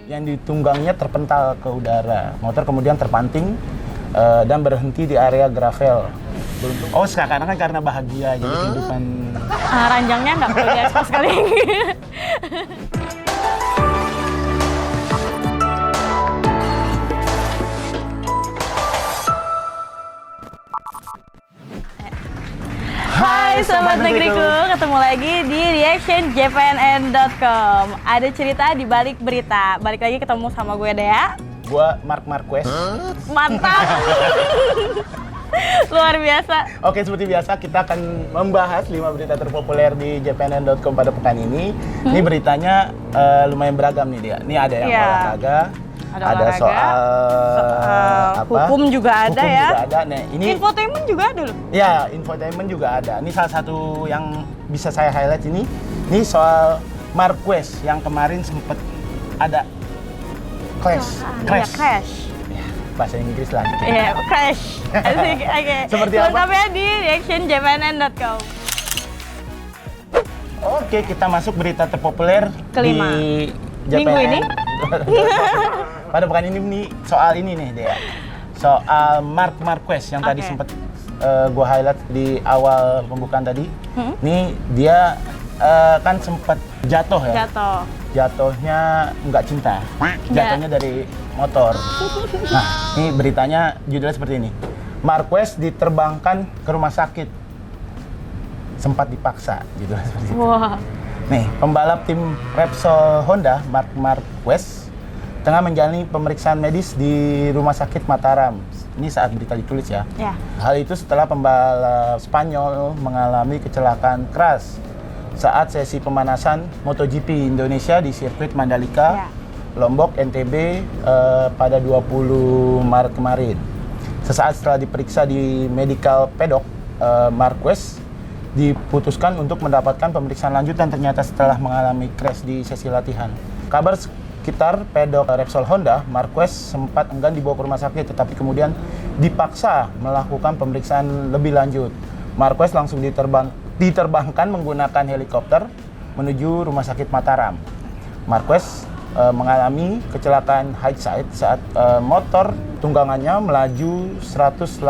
yang ditunggangnya terpental ke udara. Motor kemudian terpanting dan berhenti di area gravel. Oh, sekarang kan karena bahagia jadi kehidupan. Ranjangnya nggak perlu diekspos kali. Hai Sobat Negeriku, ketemu lagi di reactionjpnn.com. Ada cerita di balik berita. Balik lagi ketemu sama gue Dea. Gue Mark Marquez. Mantap. Luar biasa. Oke, seperti biasa kita akan membahas 5 berita terpopuler di jpnn.com pada pekan ini. Ini beritanya lumayan beragam nih Dea. Ini ada yang olahraga. Ada soal apa? Hukum juga ada ya. Juga ada. Nah, ini infotainment juga ada loh. Ya, infotainment juga ada. Ini salah satu yang bisa saya highlight ini. Ini soal Marquez yang kemarin sempat ada crash. Ya, crash. Ya, bahasa Inggris lagi. Iya, crash. Oke. Seperti apa? Lengkapnya di reactionjpnn.com. Oke, kita masuk berita terpopuler kelima di minggu ini. Pada pekan ini nih soal ini nih Dea. Soal Mark Marquez yang tadi sempat gua highlight di awal pembukaan tadi. Nih dia kan sempat jatuh ya. Jatuhnya nggak cinta. Jatuhnya dari motor. Nah, ini beritanya judulnya seperti ini. Marquez diterbangkan ke rumah sakit. Sempat dipaksa judulnya seperti itu. Wah. Nih, pembalap tim Repsol Honda, Mark Marquez, tengah menjalani pemeriksaan medis di Rumah Sakit Mataram. Ini saat berita ditulis ya. Hal itu setelah pembalap Spanyol mengalami kecelakaan keras saat sesi pemanasan MotoGP Indonesia di sirkuit Mandalika, Lombok, NTB pada 20 Maret kemarin. Sesaat setelah diperiksa di medical paddock, Marquez diputuskan untuk mendapatkan pemeriksaan lanjutan ternyata setelah mengalami crash di sesi latihan. Kabar sekitar pedok Repsol Honda, Marquez sempat enggan dibawa ke rumah sakit tetapi kemudian dipaksa melakukan pemeriksaan lebih lanjut. Marquez langsung diterbangkan menggunakan helikopter menuju Rumah Sakit Mataram. Marquez mengalami kecelakaan hindsight saat motor tunggangannya melaju 180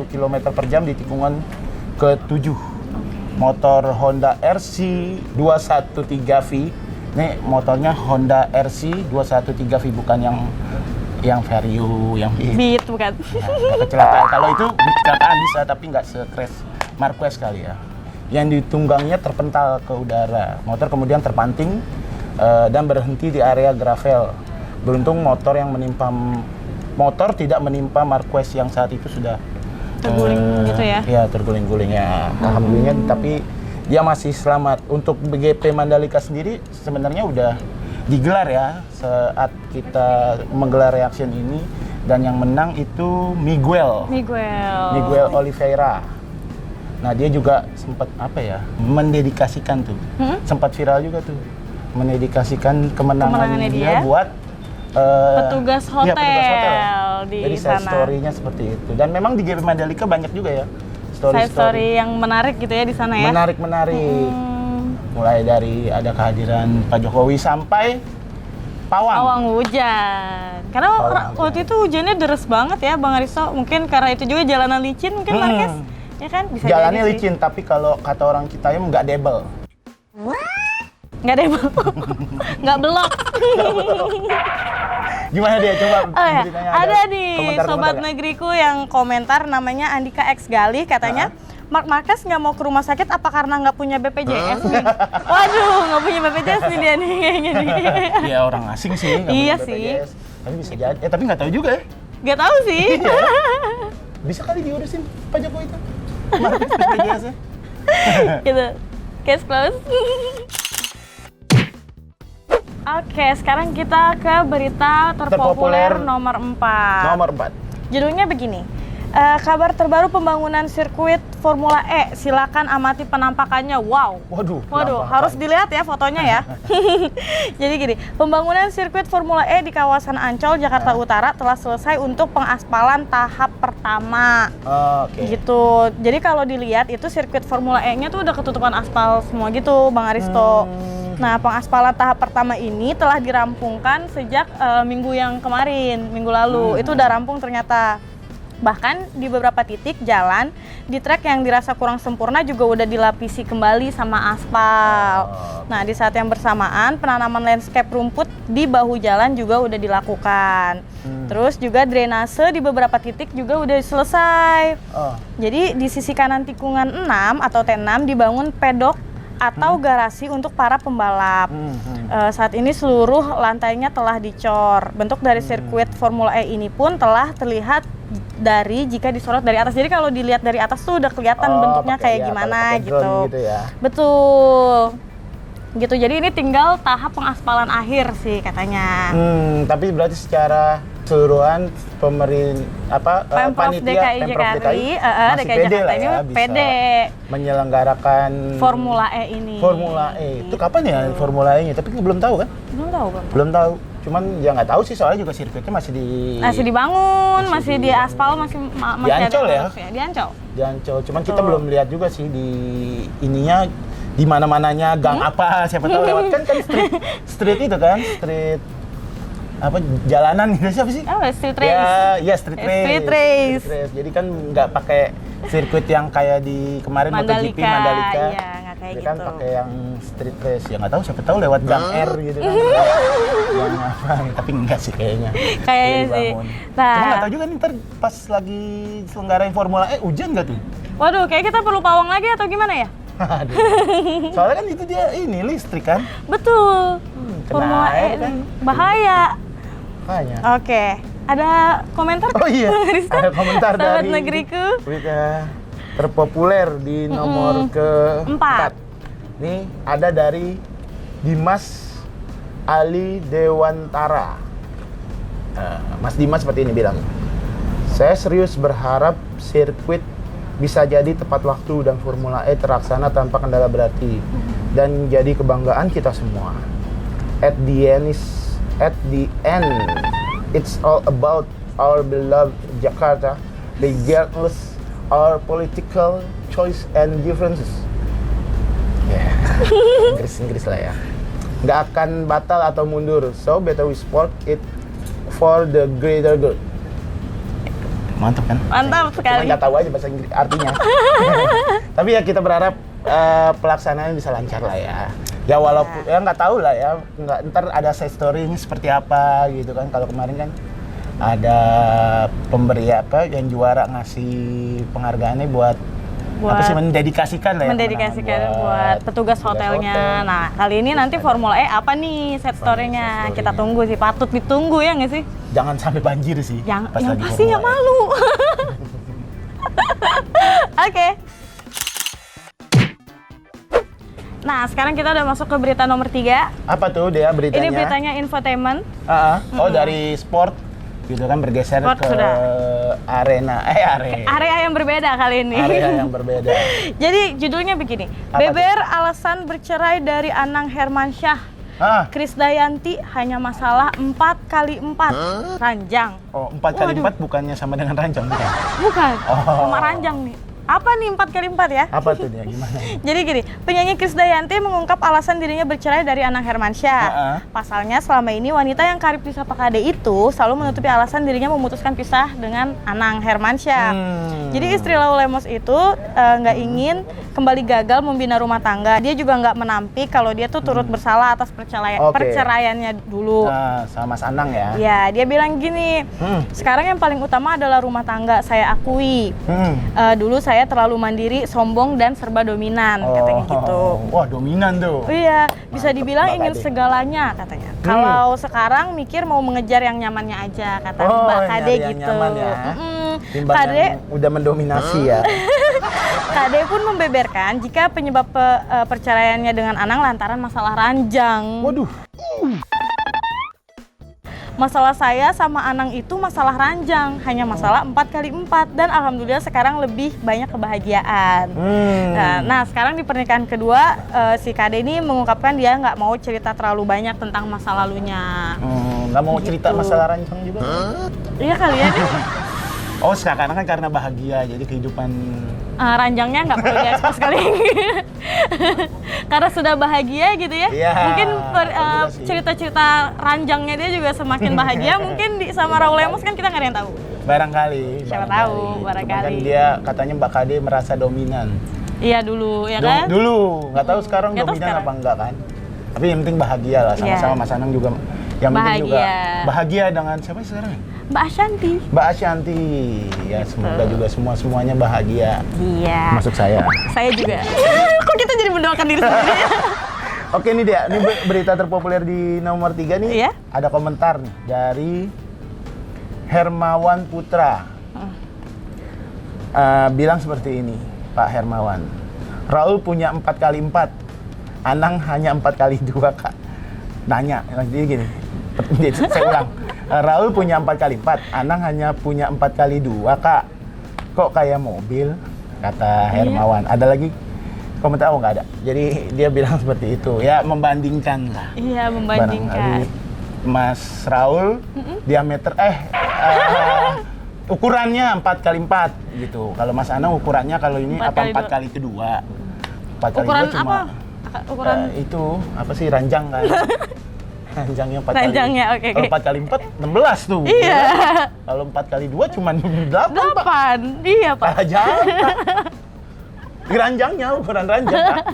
km per jam di tikungan ke-7. Motor Honda RC213V. Ini motornya Honda RC213V, bukan yang Vario, yang Beat bukan. Ya, kecelakaan. Kalau itu kecelakaan bisa, tapi nggak se-crash Marquez kali ya. Yang ditunggangnya terpental ke udara. Motor kemudian terpanting dan berhenti di area gravel. Beruntung motor tidak menimpa Marquez yang saat itu sudah terguling gitu ya? Iya, terguling-guling ya. Alhamdulillah, tapi dia masih selamat. Untuk BGP Mandalika sendiri sebenarnya udah digelar ya saat kita menggelar reaction ini, dan yang menang itu Miguel Oliveira. Nah, dia juga sempat mendedikasikan tuh. Sempat viral juga tuh. Mendedikasikan kemenangannya dia buat petugas hotel, di jadi sana. story-nya seperti itu. Dan memang di GP Mandalika banyak juga ya story yang menarik gitu ya di sana ya. Menarik. Mulai dari ada kehadiran Pak Jokowi sampai pawang hujan. Karena waktu itu hujannya deres banget ya Bang Aristo. Mungkin karena itu juga jalanan licin mungkin Marquez. Ya kan? Bisa jalannya licin, tapi kalau kata orang kita ya nggak debel. Nggak debel. Nggak belok. Gimana dia? Coba beritanya. Ada nih Sobat Negeriku yang komentar, namanya Andika X Galih, katanya Mark Marquez nggak mau ke rumah sakit apa karena nggak punya BPJS nih? Waduh, nggak punya BPJS nih dia nih kayaknya nih. Iya, orang asing sih. Iya punya sih. BPJS. Tapi bisa jadi. Tapi nggak tahu juga ya. Nggak tahu sih. Bisa kali diurusin Pak Jokowi itu. Marquez BPJS ya. Gitu. Case close. Oke, sekarang kita ke berita terpopuler nomor 4. Judulnya begini. Kabar terbaru pembangunan sirkuit Formula E. Silakan amati penampakannya. Wow. Waduh, harus dilihat ya fotonya ya. Jadi gini, pembangunan sirkuit Formula E di kawasan Ancol, Jakarta Utara telah selesai untuk pengaspalan tahap pertama. Gitu. Jadi kalau dilihat itu sirkuit Formula E-nya tuh udah ketutupan aspal semua gitu, Bang Aristo. Nah, pengaspalan tahap pertama ini telah dirampungkan sejak minggu yang kemarin, minggu lalu. Itu udah rampung ternyata. Bahkan di beberapa titik jalan di trek yang dirasa kurang sempurna juga udah dilapisi kembali sama aspal. Nah, di saat yang bersamaan penanaman landscape rumput di bahu jalan juga udah dilakukan. Terus juga drainase di beberapa titik juga udah selesai. Jadi di sisi kanan tikungan 6 atau T6 dibangun pedok atau garasi untuk para pembalap. Saat ini seluruh lantainya telah dicor. Bentuk dari sirkuit Formula E ini pun telah terlihat dari jika disorot dari atas. Jadi kalau dilihat dari atas tuh udah kelihatan bentuknya kayak gimana gitu. Ya. Betul. Gitu. Jadi ini tinggal tahap pengaspalan akhir sih katanya. Tapi berarti secara keseluruhan Pemprov DKI Jakarta masih pede lah ya, bisa menyelenggarakan Formula E ini. Formula E. Itu kapan ya Formula E-nya? Tapi belum tahu kan? Belum tahu. Cuman ya nggak tahu sih, soalnya juga sirkuitnya masih dibangun, masih di aspal, masih di Ancol ya? Di Ancol. Di Ancol. Cuman kita belum lihat juga sih di ininya di mana-mananya gang apa, siapa tahu lewat kan street itu kan, street apa jalanan gitu siapa sih? Street race. Ya street race. Jadi kan nggak pakai sirkuit yang kayak di kemarin MotoGP Mandalika. Iya, nggak kayak gitu. Kan pakai yang street race. Ya nggak tahu, siapa tahu lewat gang R gitu kan. Yang apa? Tapi enggak sih kayaknya. Kayaknya sih. Cuma nggak tahu juga nih ntar pas lagi selenggarain Formula E hujan nggak tuh? Waduh, kayak kita perlu pawang lagi atau gimana ya? Soalnya kan itu dia listrik kan? Betul. Formula E kan bahaya. Makanya. Oke. Ada komentar? Oh iya. Ada komentar Sahabat dari negeriku. Berita terpopuler di nomor ke-4. Nih ada dari Dimas Ali Dewantara. Mas Dimas seperti ini bilang, saya serius berharap sirkuit bisa jadi tepat waktu dan Formula E terlaksana tanpa kendala berarti dan jadi kebanggaan kita semua. At the end, it's all about our beloved Jakarta, regardless our political choice and differences. Inggris lah ya. Nggak akan batal atau mundur, so better we support it for the greater good. Mantap kan? Mantap sekali. Cuma nggak tahu aja bahasa Inggris artinya. Tapi ya kita berharap pelaksanaannya bisa lancar lah ya. Ya walaupun ya nggak tahu lah ya, ntar ada side story-nya seperti apa gitu kan. Kalau kemarin kan ada pemberi yang juara ngasih penghargaannya buat apa sih, mendedikasikan lah ya. Mendedikasikan buat petugas hotelnya. Nah, kali ini nanti Formula E apa nih set story-nya? Kita tunggu sih, patut ditunggu ya nggak sih? Jangan sampai banjir sih. Yang pasti nggak malu. Oke. Nah, sekarang kita udah masuk ke berita nomor 3. Apa tuh dia beritanya? Ini beritanya infotainment. Dari sport gitu kan, bergeser ke area yang berbeda kali ini. Area yang berbeda. Jadi judulnya begini. Beber alasan bercerai dari Anang Hermansyah. Krisdayanti hanya masalah 4x4 ranjang. 4x4 bukannya sama dengan ranjang bukan? Bukan. Sama ranjang nih. Apa nih 4x4 ya? Apa tuh dia? Gimana? Jadi gini, penyanyi Krisdayanti mengungkap alasan dirinya bercerai dari Anang Hermansyah. Pasalnya selama ini wanita yang karib disapa Kade itu selalu menutupi alasan dirinya memutuskan pisah dengan Anang Hermansyah. Jadi istri Lau Lemos itu nggak ingin kembali gagal membina rumah tangga. Dia juga nggak menampik kalau dia tuh turut bersalah atas perceraiannya dulu. Sama Mas Anang ya? Ya, dia bilang gini, sekarang yang paling utama adalah rumah tangga, saya akui. Dulu saya terlalu mandiri, sombong, dan serba dominan, katanya gitu. Wah, dominan tuh. Iya, bisa dibilang ingin segalanya, katanya. Kalau sekarang mikir mau mengejar yang nyamannya aja, kata Mbak Kade gitu. Nyaman ya. Kade udah mendominasi ya. Kade pun membeberkan jika penyebab perceraiannya dengan Anang lantaran masalah ranjang. Waduh. Masalah saya sama Anang itu masalah ranjang, hanya masalah 4x4 dan alhamdulillah sekarang lebih banyak kebahagiaan. Nah, sekarang di pernikahan kedua si Kade ini mengungkapkan dia nggak mau cerita terlalu banyak tentang masa lalunya. Nggak mau cerita masalah ranjang juga? Iya kali ya. Oh, sekarang kan karena bahagia, jadi kehidupan ranjangnya nggak perlu diekspos kali. Karena sudah bahagia gitu ya. Iya, Mungkin cerita-cerita ranjangnya dia juga semakin bahagia. Mungkin sama Raul Lemos kan kita nggak ada yang tahu. Barangkali. Siapa tahu, barangkali. Cuman kan dia katanya Mbak Kade merasa dominan. Iya dulu, ya kan? Dulu, nggak tahu sekarang Nggak tahu dominan sekarang. apa enggak kan? Tapi yang penting bahagia lah, sama-sama Mas Anang juga. Yang penting juga bahagia dengan siapa sekarang? Mbak Ashanti. Mbak Ashanti. Ya semoga juga semuanya bahagia. Iya. Masuk saya. Saya juga. Kok kita jadi mendoakan diri sendiri? Oke nih dia, ini berita terpopuler di nomor 3 nih. Iya? Ada komentar nih dari Hermawan Putra. Bilang seperti ini, Pak Hermawan. Raul punya 4x4. Anang hanya 4x2, Kak. Nanya, jadi gini. Saya ulang. Raul punya 4x4. Anang hanya punya 4x2, Kak. Kok kayak mobil? Kata Hermawan. Ada lagi komentar? Oh, nggak ada. Jadi dia bilang seperti itu. Ya, membandingkan lah. Iya, membandingkan. Mas Raul diameter ukurannya 4x4 gitu. Kalau Mas Anang ukurannya kalau ini 4x2. 4x2 ukuran cuma apa? Ukuran itu apa sih ranjang kan? Ranjangnya 4x. ranjangnya, oke. Kalau 4x4 16 tuh. Iya. Kalau 4x2 cuma 8, Pak. 8. Iya, Pak. Jauh. Di ranjangnya ukuran ranjang, Pak.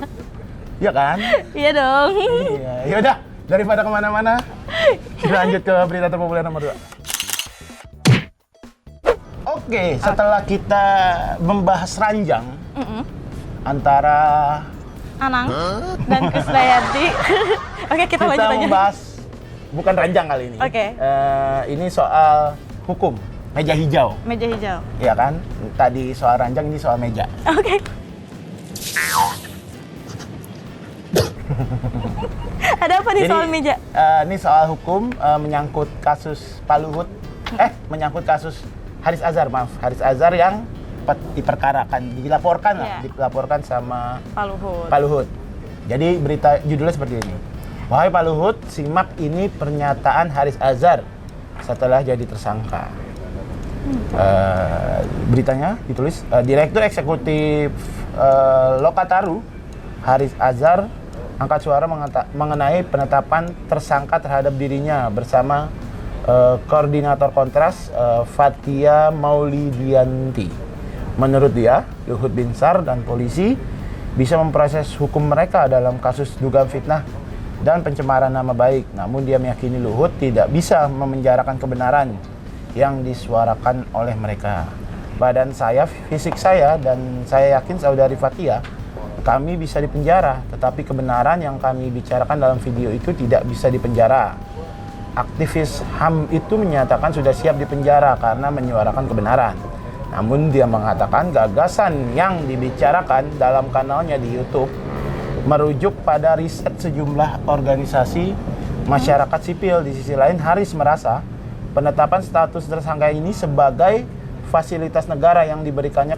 Iya kan? Iya dong. Iya. Yaudah, daripada kemana-mana, kita lanjut ke berita terpopuler nomor 2. Oke, setelah kita membahas ranjang antara Anang dan Krisdayanti. Oke, kita lanjut aja. membahas bukan ranjang kali ini. Oke. Ini soal hukum, meja hijau. Meja hijau. Iya kan? Tadi soal ranjang, ini soal meja. Oke. Ada apa nih soal meja? Ini soal hukum menyangkut kasus Pak Luhut. Menyangkut kasus Haris Azhar, maaf. Haris Azhar yang dilaporkan sama Pak Luhut. Jadi berita judulnya seperti ini. Wahai Pak Luhut, simak ini pernyataan Haris Azhar setelah jadi tersangka. Beritanya ditulis Direktur Eksekutif Lokataru Haris Azhar angkat suara mengenai penetapan tersangka terhadap dirinya bersama Koordinator Kontras Fathia Maulidianti. Menurut dia, Luhut Binsar dan polisi bisa memproses hukum mereka dalam kasus dugaan fitnah dan pencemaran nama baik. Namun dia meyakini Luhut tidak bisa memenjarakan kebenaran yang disuarakan oleh mereka. Badan saya, fisik saya, dan saya yakin saudari Fathia, kami bisa dipenjara, tetapi kebenaran yang kami bicarakan dalam video itu tidak bisa dipenjara. Aktivis HAM itu menyatakan sudah siap dipenjara karena menyuarakan kebenaran. Namun dia mengatakan gagasan yang dibicarakan dalam kanalnya di YouTube merujuk pada riset sejumlah organisasi masyarakat sipil. Di sisi lain, Haris merasa penetapan status tersangka ini sebagai fasilitas negara yang diberikannya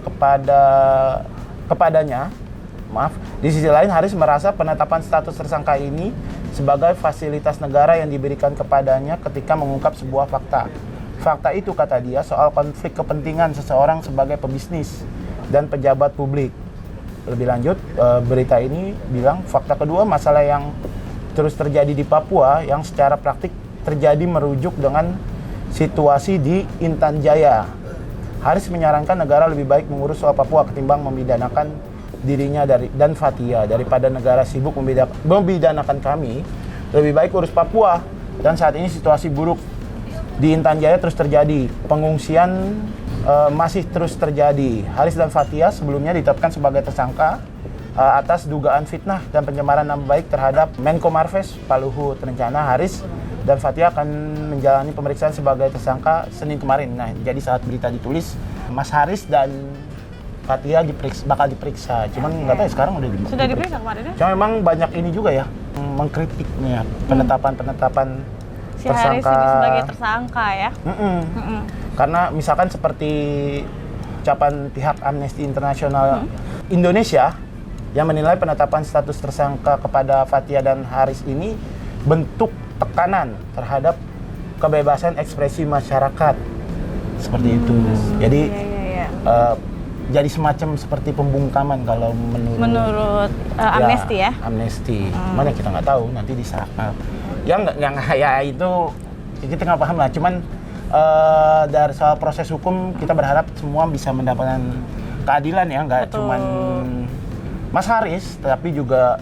kepadanya. Di sisi lain, Haris merasa penetapan status tersangka ini sebagai fasilitas negara yang diberikan kepadanya ketika mengungkap sebuah fakta. Fakta itu, kata dia, soal konflik kepentingan seseorang sebagai pebisnis dan pejabat publik. Lebih lanjut, berita ini bilang fakta kedua, masalah yang terus terjadi di Papua yang secara praktik terjadi merujuk dengan situasi di Intan Jaya. Haris menyarankan negara lebih baik mengurus soal Papua ketimbang memidanakan dirinya dan Fathia. Daripada negara sibuk memidanakan kami, lebih baik urus Papua. Dan saat ini situasi buruk di Intan Jaya terus terjadi, pengungsian masih terus terjadi. Haris dan Fathia sebelumnya ditetapkan sebagai tersangka atas dugaan fitnah dan pencemaran nama baik terhadap Menko Marves Pak Luhut. Rencana Haris dan Fathia akan menjalani pemeriksaan sebagai tersangka Senin kemarin. Nah, jadi saat berita ditulis, Mas Haris dan Fathia bakal diperiksa. Cuman nggak tahu ya, sekarang sudah diperiksa kemarin ya? Cuma memang banyak ini juga ya mengkritiknya penetapan si tersangka. Haris ini sebagai tersangka ya. Karena misalkan seperti ucapan pihak Amnesty International Indonesia yang menilai penetapan status tersangka kepada Fathia dan Haris ini bentuk tekanan terhadap kebebasan ekspresi masyarakat seperti itu. Jadi jadi semacam seperti pembungkaman kalau menurut Amnesty ya. Amnesty. Mana kita nggak tahu nanti diserahkan. Ya itu kita nggak paham lah. Cuman dari soal proses hukum kita berharap semua bisa mendapatkan keadilan ya, nggak cuman Mas Haris tapi juga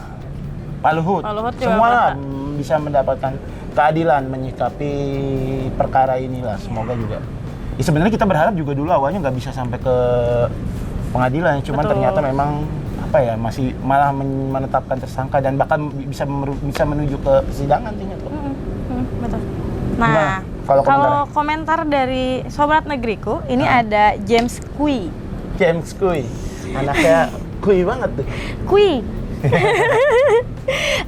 Pak Luhut. Semua bisa mendapatkan keadilan menyikapi perkara inilah. Semoga juga. Ya sebenarnya kita berharap juga dulu awalnya nggak bisa sampai ke pengadilan, cuman ternyata memang masih malah menetapkan tersangka dan bahkan bisa menuju ke persidangan tinggal. Betul. Nah, kalau komentar dari Sobat Negeriku, ini ada James Kui. James Kui, anaknya Kui banget tuh. Kui.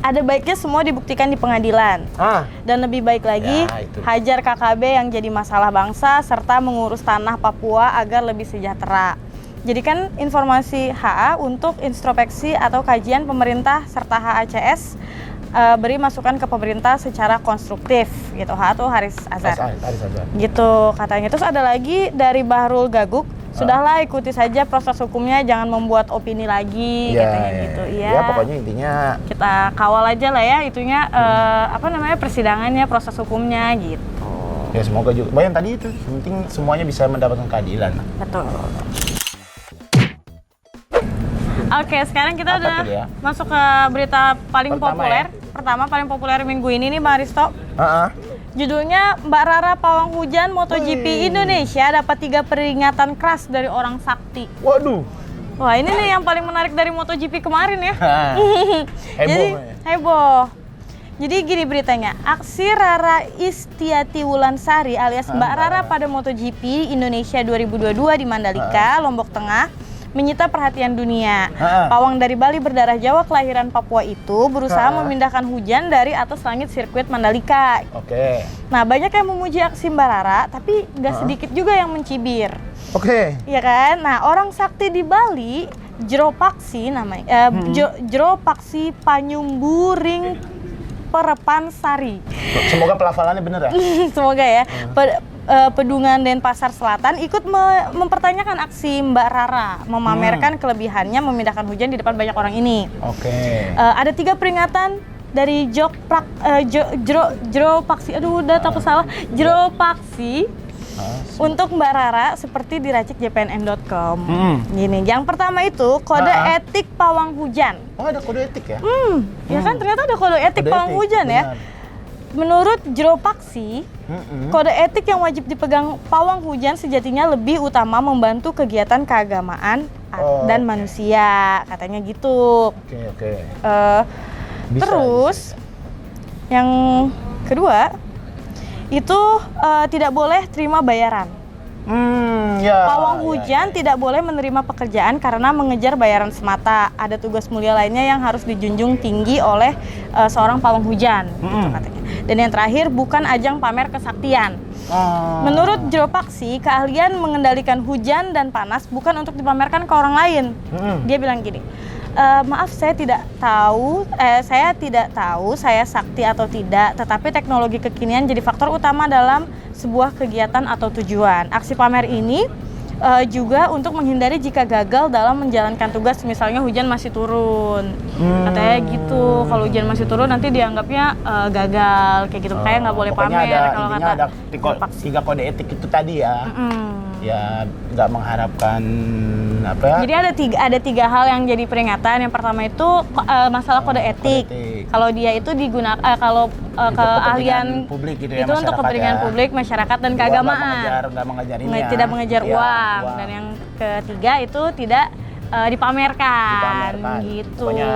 Ada baiknya semua dibuktikan di pengadilan. Dan lebih baik lagi, hajar KKB yang jadi masalah bangsa serta mengurus tanah Papua agar lebih sejahtera. Jadikan informasi HA untuk introspeksi atau kajian pemerintah serta HACS, beri masukan ke pemerintah secara konstruktif gitu. HA tuh Haris Azhar. Gitu katanya. Terus ada lagi dari Bahrul Gaguk. Sudahlah ikuti saja proses hukumnya, jangan membuat opini lagi, katanya gitu. Ya pokoknya intinya kita kawal aja lah ya itunya persidangannya, proses hukumnya gitu. Ya semoga juga. Bayang tadi itu, penting semuanya bisa mendapatkan keadilan. Betul. Oke, sekarang kita udah masuk ke berita paling populer. Pertama paling populer minggu ini nih Bang Risto. Judulnya Mbak Rara Pawang Hujan MotoGP Indonesia dapat 3 peringatan keras dari orang sakti. Waduh. Wah ini nih yang paling menarik dari MotoGP kemarin ya. Heboh. Jadi gini beritanya, aksi Rara Istiati Wulansari alias Mbak Rara pada MotoGP Indonesia 2022 di Mandalika, Lombok Tengah menyita perhatian dunia. Pawang dari Bali berdarah Jawa kelahiran Papua itu berusaha memindahkan hujan dari atas langit sirkuit Mandalika. Nah banyak yang memuji aksi Mbak Rara, tapi nggak sedikit juga yang mencibir. Iya kan? Nah orang sakti di Bali, Jeropaksi namanya, Jeropaksi Panyumburing Perepansari. Semoga pelafalannya bener ya. Semoga ya. Pedungan Denpasar Selatan ikut mempertanyakan aksi Mbak Rara memamerkan kelebihannya memindahkan hujan di depan banyak orang ini. Ada 3 peringatan dari Jeropaksi. Aduh, udah takut salah. Jeropaksi untuk Mbak Rara seperti diracik jpnn.com. Gini, yang pertama itu kode etik pawang hujan. Oh, ada kode etik ya? Ya kan ternyata ada kode etik pawang hujan ya. Menurut Jeropaksi, kode etik yang wajib dipegang pawang hujan sejatinya lebih utama membantu kegiatan keagamaan dan manusia, katanya gitu. Terus, yang kedua, itu tidak boleh terima bayaran. Pawang hujan tidak boleh menerima pekerjaan karena mengejar bayaran semata. Ada tugas mulia lainnya yang harus dijunjung tinggi oleh seorang pawang hujan, gitu katanya. Dan yang terakhir, bukan ajang pamer kesaktian. Menurut Jeropaksi, keahlian mengendalikan hujan dan panas bukan untuk dipamerkan ke orang lain. Dia bilang gini, maaf saya tidak tahu saya sakti atau tidak, tetapi teknologi kekinian jadi faktor utama dalam sebuah kegiatan atau tujuan. Aksi pamer ini juga untuk menghindari jika gagal dalam menjalankan tugas, misalnya hujan masih turun. Katanya gitu, kalau hujan masih turun nanti dianggapnya gagal, kayak gitu. Kayak nggak boleh pamer kalau kata. Ada 3 kode etik itu tadi ya. Ya nggak mengharapkan apa. Jadi ada 3 hal yang jadi peringatan. Yang pertama itu masalah kode etik. Kalau dia itu digunakan kalau keahlian publik gitu ya, itu untuk kepentingan publik, masyarakat dan keagamaan. Nggak mengejar ini ya. Tidak mengejar uang. Dan yang ketiga itu tidak dipamerkan. Gitu. Pokoknya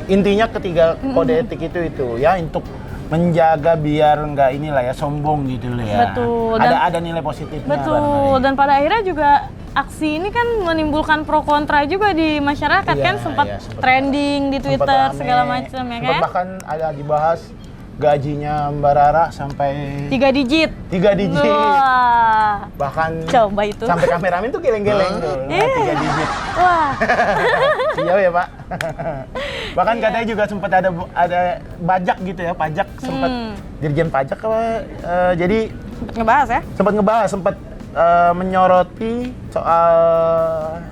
intinya ketiga kode etik itu ya untuk menjaga biar nggak inilah ya sombong gitu loh ya. Betul. Ada nilai positifnya. Betul. Dan pada akhirnya juga aksi ini kan menimbulkan pro kontra juga di masyarakat, kan sempat trending di Twitter segala macam ya kan. Bahkan ada dibahas gajinya Mbak Rara sampai 3 digit. 3 digit. Wah. Bahkan coba itu. Sampai kameramen tuh geleng-geleng tuh. 3 digit. Wah. Iya ya, Pak. Bahkan katanya juga sempat ada pajak gitu ya, pajak sempat Dirjen Pajak jadi sempat ngebahas ya? Sempat menyoroti soal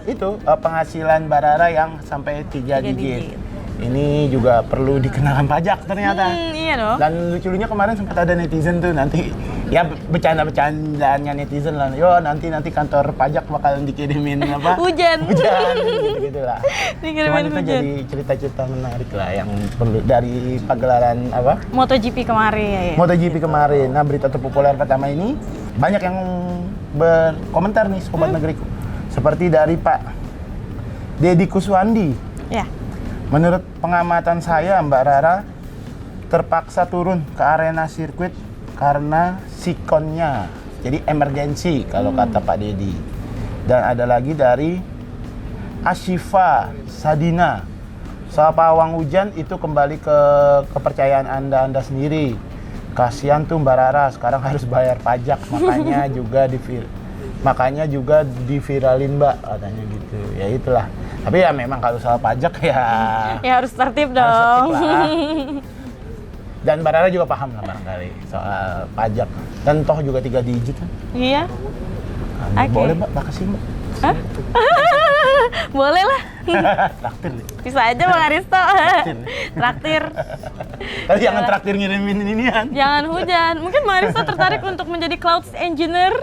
itu penghasilan Barara yang sampai 3 digit. Ini juga perlu dikenakan pajak ternyata. Iya dong. Dan lucu-lucunya kemarin sempat ada netizen tuh nanti ya bercanda-bercandaannya netizen lah. Yo nanti kantor pajak bakalan dikirimin apa? Hujan gitu lah. Cuman itu hujan. jadi cerita-cerita menarik lah yang perlu dari pagelaran apa? MotoGP kemarin. MotoGP kemarin. Nah, berita terpopuler pertama ini banyak yang berkomentar nih sobat negeriku. Seperti dari Pak Deddy Kuswandi. Ya. Menurut pengamatan saya, Mbak Rara terpaksa turun ke arena sirkuit karena sikonnya. Jadi emergensi kalau kata Pak Deddy. Dan ada lagi dari Ashifa Sadina. Soal pawang hujan itu kembali ke kepercayaan Anda sendiri. Kasihan tuh Mbak Rara sekarang harus bayar pajak, makanya juga diviralin Mbak katanya gitu. Ya itulah. Tapi ya memang kalau soal pajak ya harus tertib dong. Harus tertib lah. Dan Mbak Rara juga paham lah barangkali soal pajak. Dan toh juga 3 digit kan. Iya. Nah, boleh Mbak, makasih Mbak. Boleh lah. Traktir deh. Bisa aja Bang Aristo. Traktir. Tapi jangan traktir ngirimin inian. Jangan hujan. Mungkin Bang Aristo tertarik untuk menjadi cloud engineer.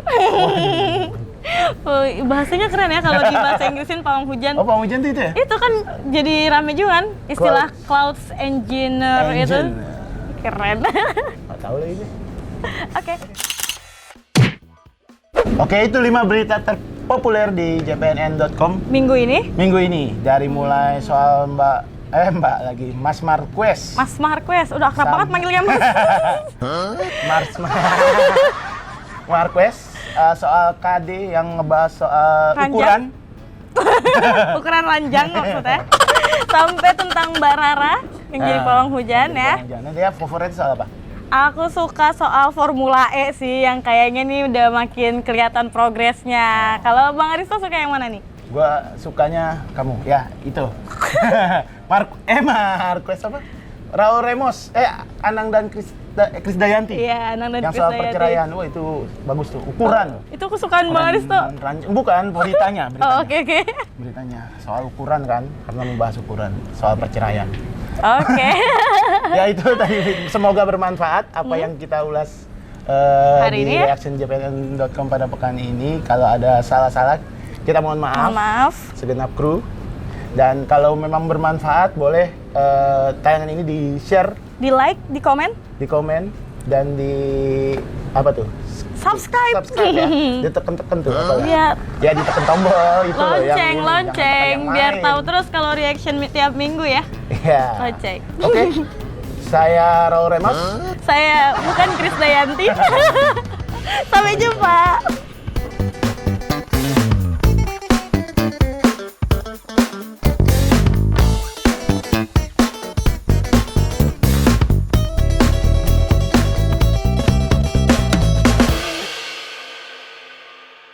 Oh, bahasanya keren ya kalau di bahasa Inggrisin pawang hujan. Oh, pawang hujan itu ya? Itu kan jadi rame juga kan istilah cloud engineer itu. Keren. Nggak tahu lagi deh. Oke. Oke, itu 5 berita terpopuler di jpnn.com Minggu ini dari mulai soal Mas Marquez. Mas Marquez, udah akrab banget manggilnya Mas. Marquez soal KD yang ngebahas soal ukuran. Ukuran ranjang maksudnya. Sampai tentang Mbak Rara yang jadi pawang hujan ya. Nanti ya favorit soal apa? Aku suka soal Formula E sih, yang kayaknya nih udah makin kelihatan progresnya. Kalau Bang Aristo suka yang mana nih? Gua sukanya kamu, ya itu. Marquez apa? Raul Ramos, Anang dan Krisdayanti. Iya, Anang dan Krisdayanti. Yang soal Krisdayanti. perceraian, wah itu bagus tuh. Ukuran. Itu kesukaan Bang Aristo. Bukan, beritanya. Oh, oke. Beritanya soal ukuran kan, karena membahas ukuran soal perceraian. Oke. Ya itu tadi, semoga bermanfaat apa yang kita ulas hari di ini ya? reactionjpn.com pada pekan ini. Kalau ada salah-salah, kita mohon maaf. Segenap kru. Dan kalau memang bermanfaat, boleh tayangan ini di-share, Di-like, di-komen, dan di apa tuh? Subscribe ya. Ditekan-tekan tuh apa ya. Ya ditekan tombol itu loh yang lonceng biar tahu terus kalau reaction tiap minggu ya. Iya. Lonceng. Oke. Saya Raul Ramos. Saya bukan Krisdayanti. Sampai jumpa.